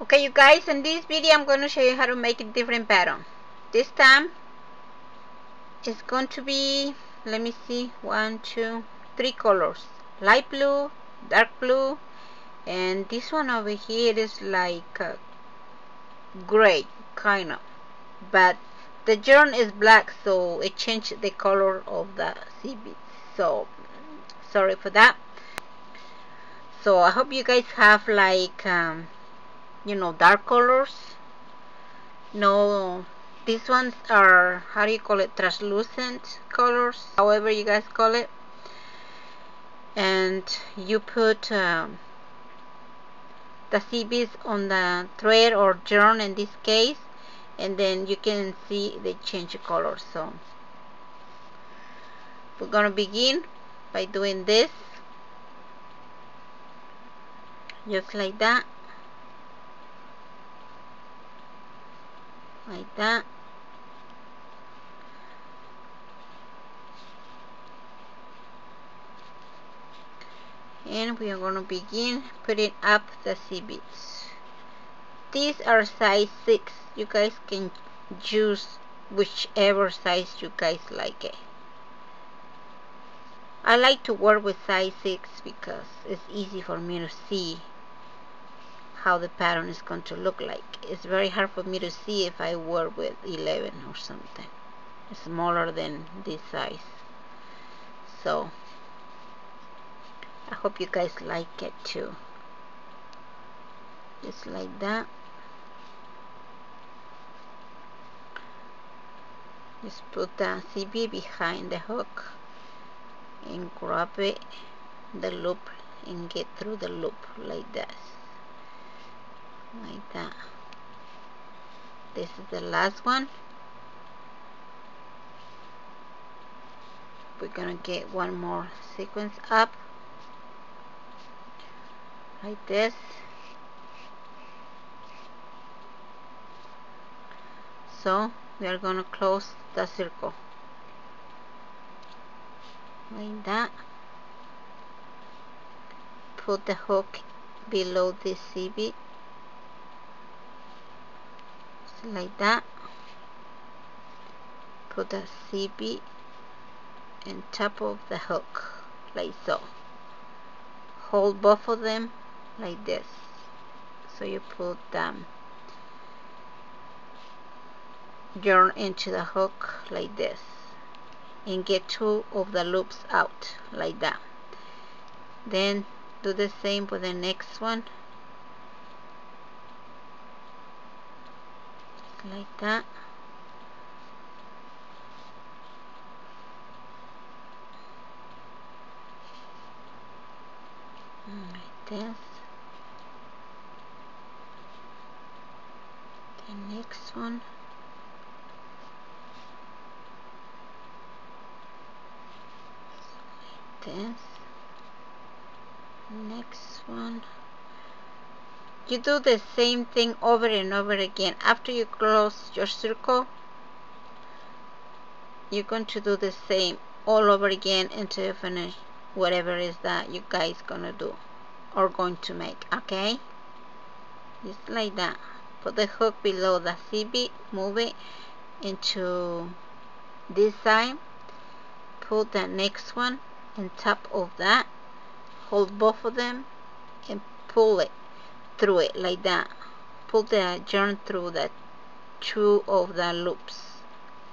Okay, you guys, in this video I'm going to show you how to make a different pattern. This time it's going to be, let me see, 1, 2, 3 colors: light blue, dark blue, and this one over here is like gray kind of, but the yarn is black, so it changed the color of the seed, so sorry for that. So I hope you guys have like dark colors. No, these ones are, how do you call it, translucent colors, however you guys call it. And you put the sea beads on the thread or yarn in this case, and then you can see they change color. So we're gonna begin by doing this, just like that, like that. And we are going to begin putting up the sea beads. These are size 6. You guys can choose whichever size you guys like it. I like to work with size 6 because it's easy for me to see how the pattern is going to look like. It's very hard for me to see if I work with 11 or something. It's smaller than this size. So I hope you guys like it too. Just like that. Just put the CB behind the hook and grab it, the loop, and get through the loop like this. Like that. This is the last one. We're gonna get one more sequence up like this. So we are gonna close the circle like that. Put the hook below this CB, like that. Put the CB on top of the hook like so. Hold both of them like this. So you put yarn into the hook like this and get 2 of the loops out like that. Then do the same with the next one, just like that. Like this. The next one. Like this. Next one. You do the same thing over and over again. After you close your circle, you're going to do the same all over again until you finish whatever it is that you guys gonna do or going to make. Okay, just like that. Put the hook below the CB, move it into this side, put the next one on top of that, hold both of them and pull it through it like that. Pull the yarn through the 2 of the loops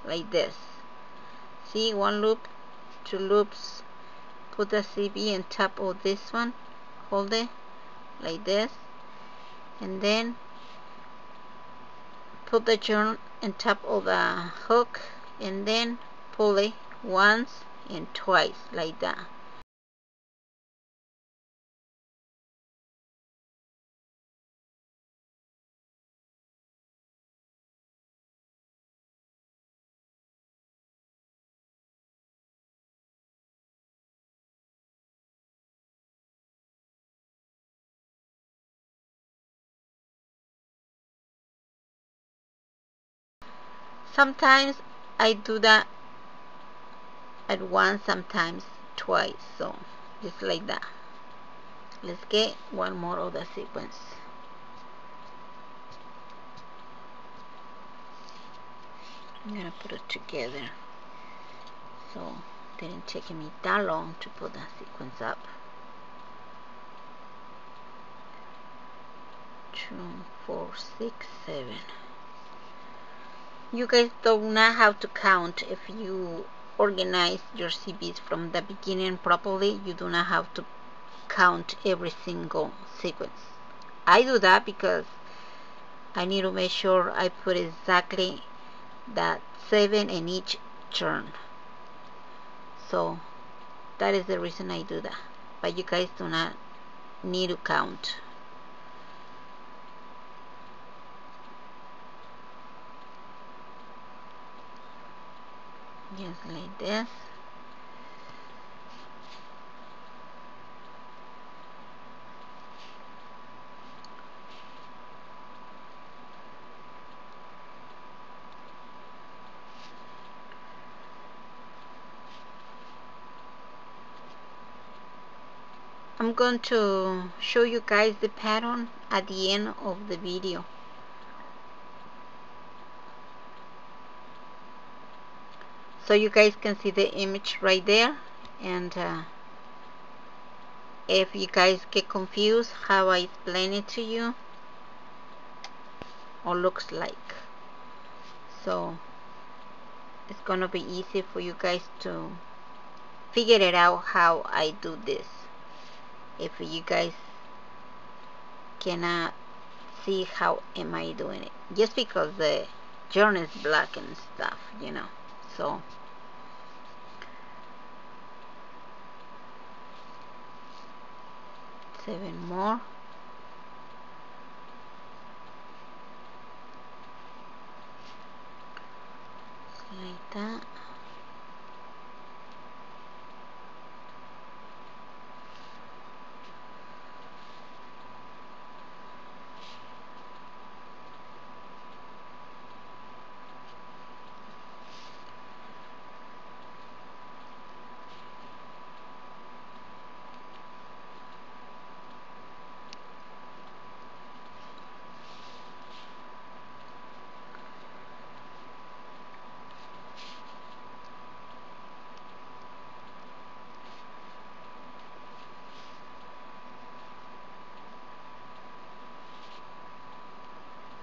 like this. See, 1 loop, 2 loops. Put the CB on top of this one, hold it like this, and then put the yarn on top of the hook and then pull it once and twice like that. Sometimes I do that at once, sometimes twice, so just like that. Let's get one more of the sequence. I'm gonna put it together, so it didn't take me that long to put that sequence up. 2, 4, 6, 7. You guys do not have to count. If you organize your CBs from the beginning properly, you do not have to count every single sequence. I do that because I need to make sure I put exactly that 7 in each turn. So that is the reason I do that. But you guys do not need to count. Just like this. I'm going to show you guys the pattern at the end of the video. So you guys can see the image right there, and if you guys get confused how I explain it to you or looks like, so it's gonna be easy for you guys to figure it out how I do this. If you guys cannot see how am I doing it, just because the yarn is black and stuff, you know. So seven more. Like that.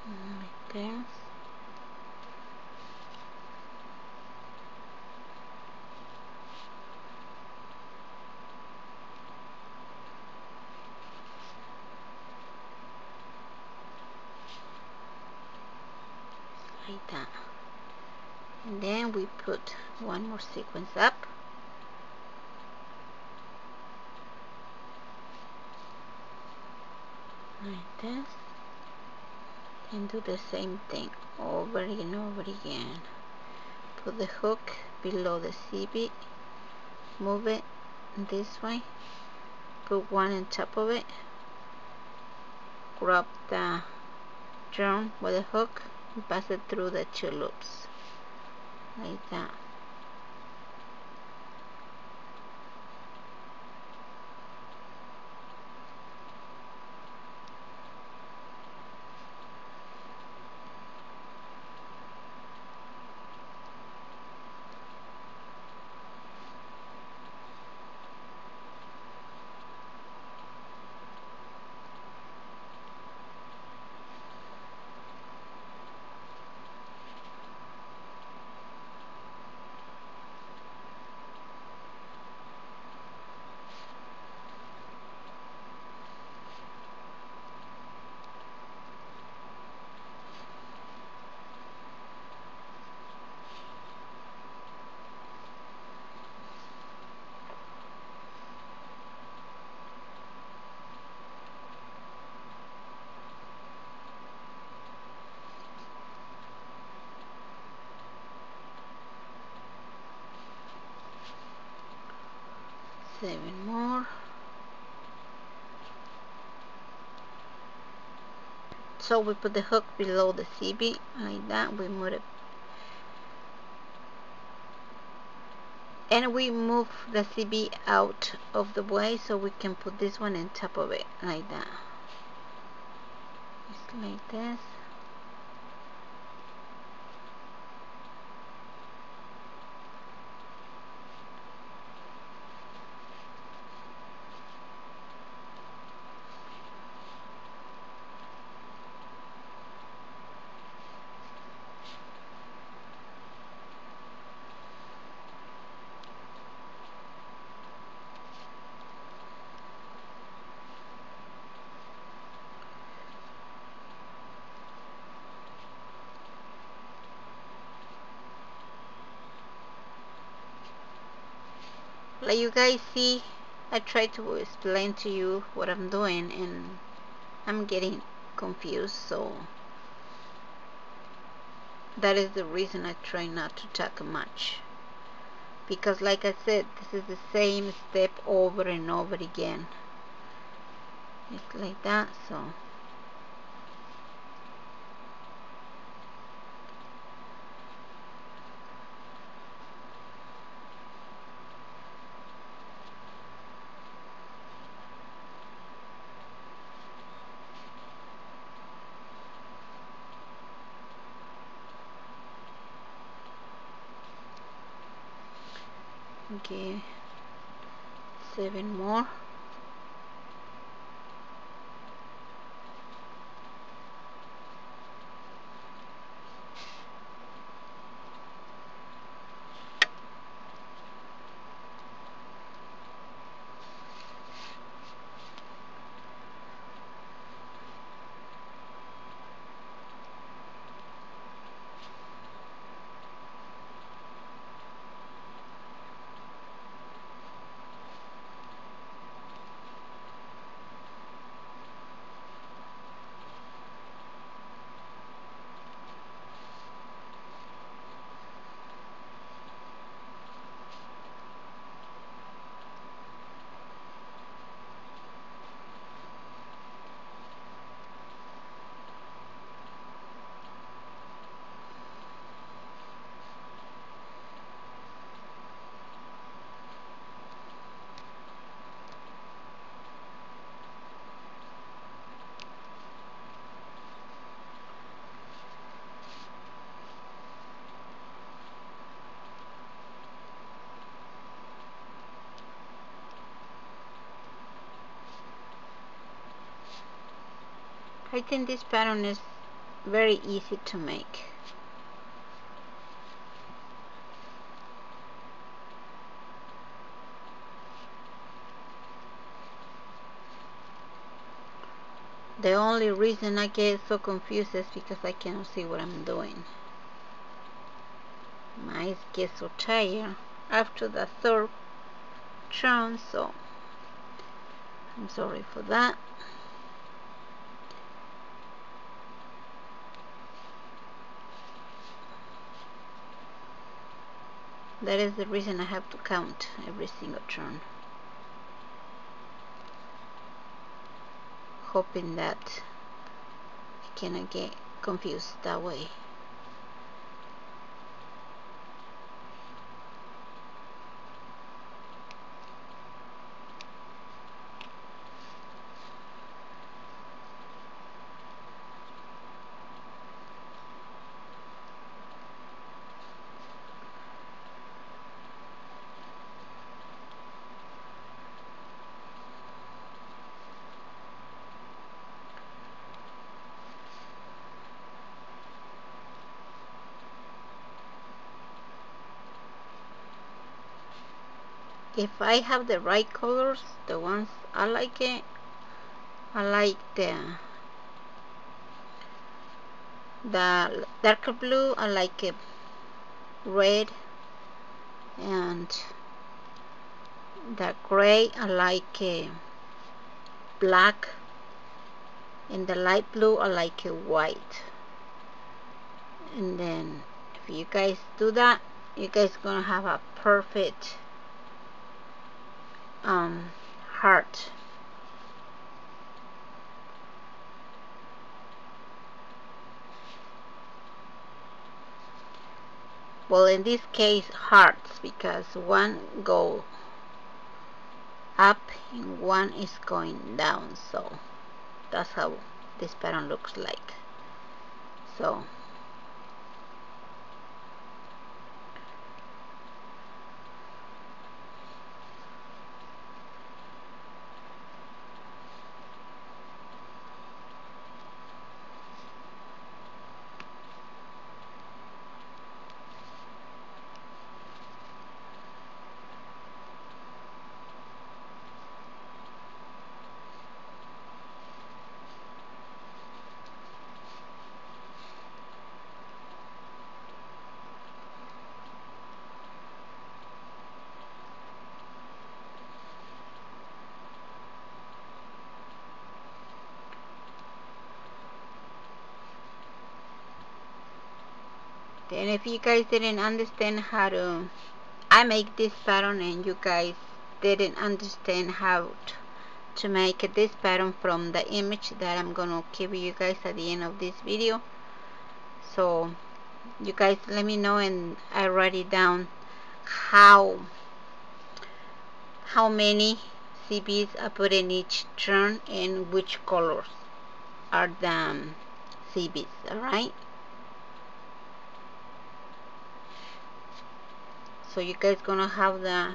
Like this. Like that. And then we put one more sequence up. Like this. And do the same thing over and over again. Put the hook below the CB, move it this way, put one on top of it, grab the yarn with the hook and pass it through the 2 loops, like that. Seven more. So we put the hook below the CB like that. We move it, and we move the CB out of the way so we can put this one on top of it like that. Just like this. Like you guys see, I try to explain to you what I'm doing and I'm getting confused, so that is the reason I try not to talk much, because like I said, this is the same step over and over again. It's like that. So okay, 7 more. I think this pattern is very easy to make. The only reason I get so confused is because I cannot see what I'm doing. My eyes get so tired after the third turn, so I'm sorry for that. That is the reason I have to count every single turn, hoping that I cannot get confused that way. If I have the right colors, the ones I like I like the darker blue, I like it red, and the gray I like black, and the light blue I like white. And then if you guys do that, you guys gonna have a perfect heart. Well, in this case, hearts, because one go up and one is going down, so that's how this pattern looks like. So And if you guys didn't understand how to I make this pattern and you guys didn't understand how to make this pattern from the image that I'm gonna give you guys at the end of this video, so you guys let me know and I write it down how many CBs I put in each turn and which colors are the CBs. Alright, so you guys gonna have the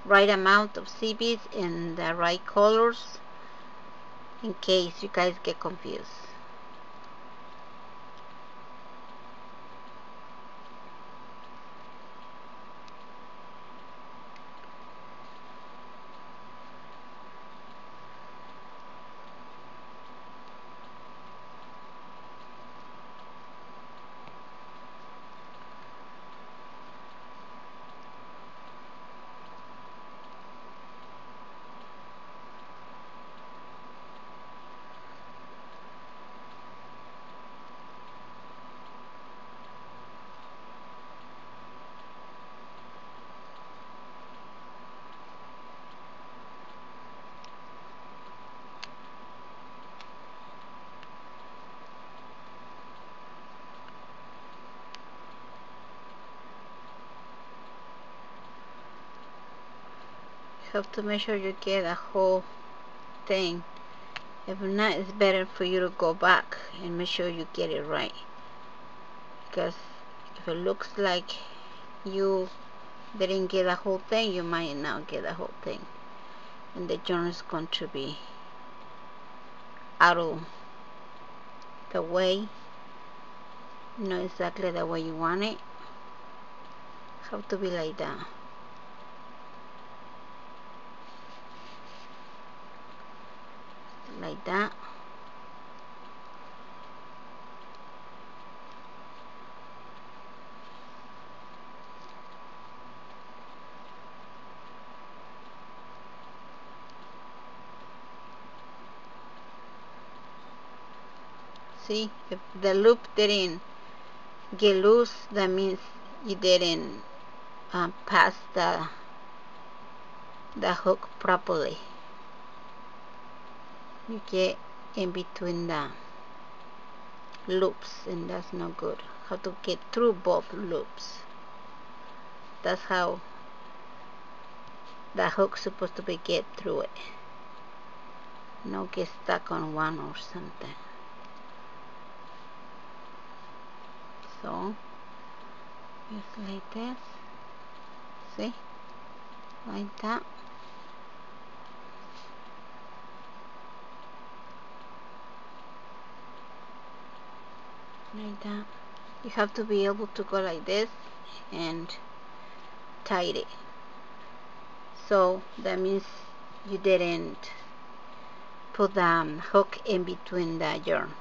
right amount of CBs in the right colors in case you guys get confused. You have to make sure you get a whole thing. If not, it's better for you to go back and make sure you get it right, because if it looks like you didn't get the whole thing, you might not get the whole thing and the yarn is going to be out of the way, not exactly the way you want it. Have to be like that. Like that. See, if the loop didn't get loose, that means you didn't pass the hook properly. You get in between the loops and that's not good. How to get through both loops. That's how the hook's supposed to be get through it. Not get stuck on one or something. So just like this. See? Like that. Like that. You have to be able to go like this and tie it. So that means you didn't put the hook in between the yarn.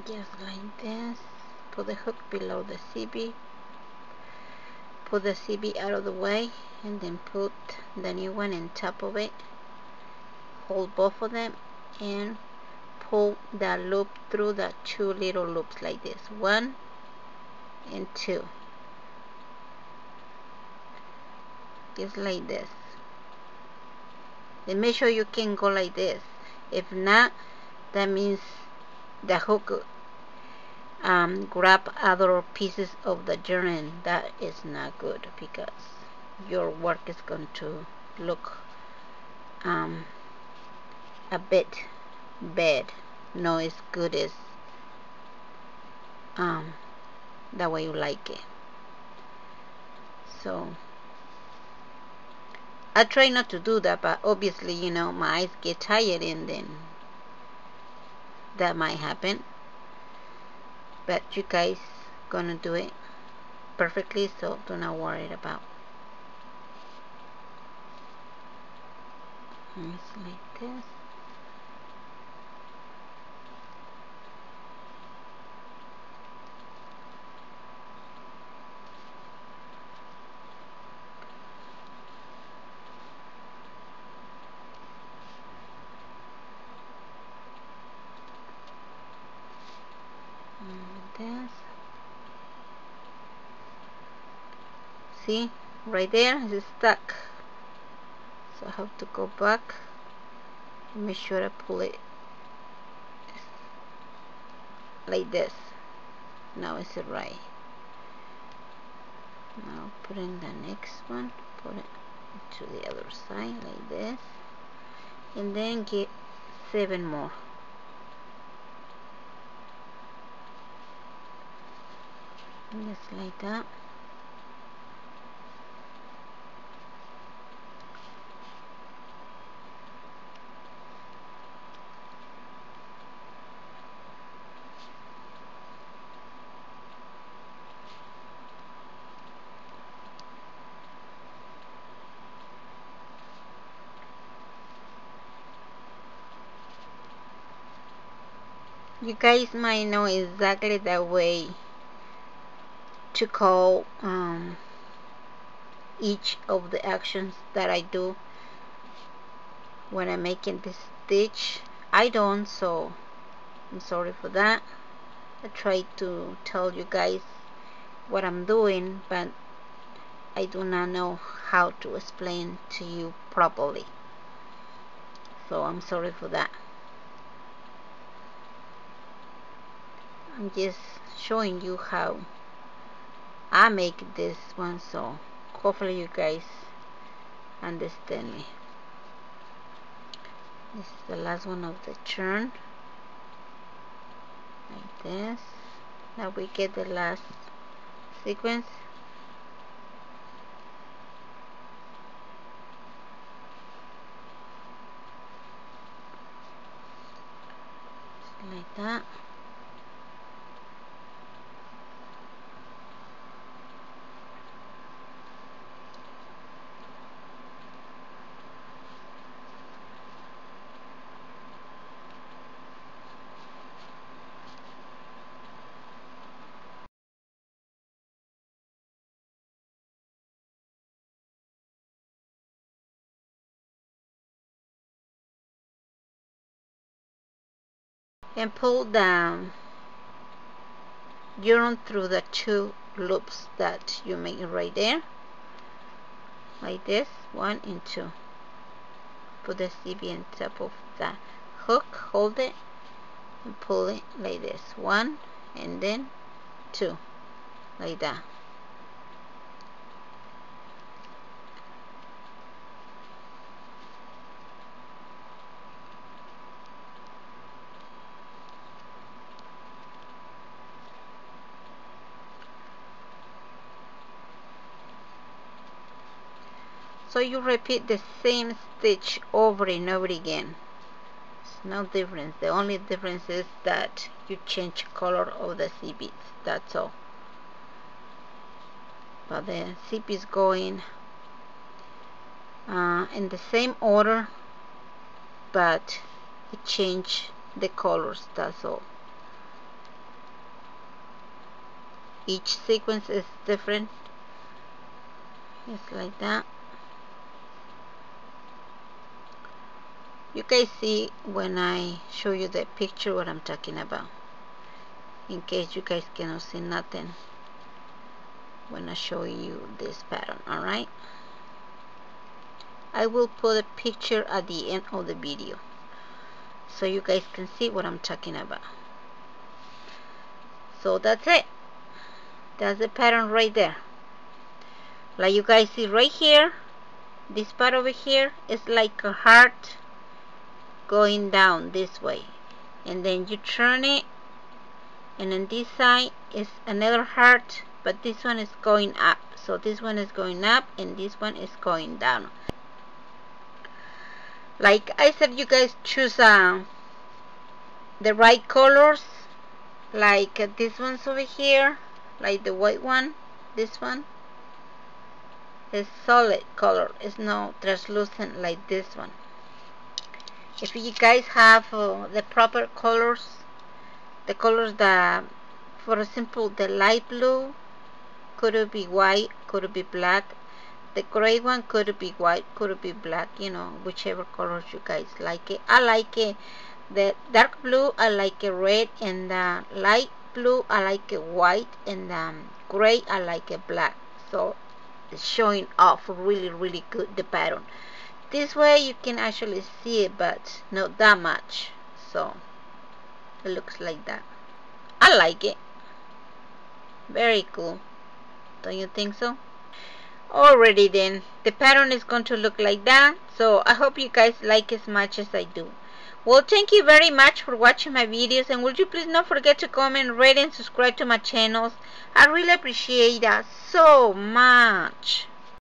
just like this. Put the hook below the CB, put the CB out of the way, and then put the new one on top of it. Hold both of them and pull that loop through the two little loops like this, 1 and 2, just like this. And make sure you can go like this. If not, that means the hook grab other pieces of the yarn, and that is not good, because your work is going to look a bit bad, not as good as the way you like it. So I try not to do that, but obviously, you know, my eyes get tired and then that might happen. But you guys gonna do it perfectly, so do not worry about. It's like this. This. See, right there it's stuck, so I have to go back and make sure I pull it like this. Now is it right? Now put in the next one, put it to the other side like this, and then get 7 more. Just like that. You guys might know exactly the way to call each of the actions that I do when I'm making this stitch. I don't, so I'm sorry for that. I try to tell you guys what I'm doing, but I do not know how to explain to you properly, so I'm sorry for that. I'm just showing you how I make this one, so hopefully you guys understand me. This is the last one of the turn, like this. Now we get the last sequence. Just like that. And pull down yarn through the two loops that you make right there, like this, 1 and 2. Put the CB on top of the hook, hold it and pull it like this, 1 and then 2, like that. So you repeat the same stitch over and over again. It's no difference. The only difference is that you change color of the CBs. That's all. But the CB is going in the same order, but it changed the colors. That's all. each sequence is different. It's like that. You guys see when I show you the picture what I'm talking about, in case you guys cannot see nothing when I show you this pattern. Alright, I will put a picture at the end of the video so you guys can see what I'm talking about. So that's it. That's the pattern right there. Like you guys see right here, this part over here is like a heart going down this way, and then you turn it, and on this side is another heart, but this one is going up. So this one is going up and this one is going down. Like I said, you guys choose the right colors. Like this one's over here, like the white one. This one is solid color, it's not translucent like this one. If you guys have the proper colors, the colors that, for example, the light blue could be white, could be black. The gray one could be white, could be black, you know, whichever colors you guys like it. I like it the dark blue, I like it red, and the light blue I like it white, and gray I like it black. So it's showing off really good the pattern. This way you can actually see it, but not that much. So it looks like that. I like it. Very cool. Don't you think so? Alrighty then, the pattern is going to look like that. So I hope you guys like as much as I do. Well, thank you very much for watching my videos, and would you please not forget to comment, rate, and subscribe to my channels. I really appreciate that so much.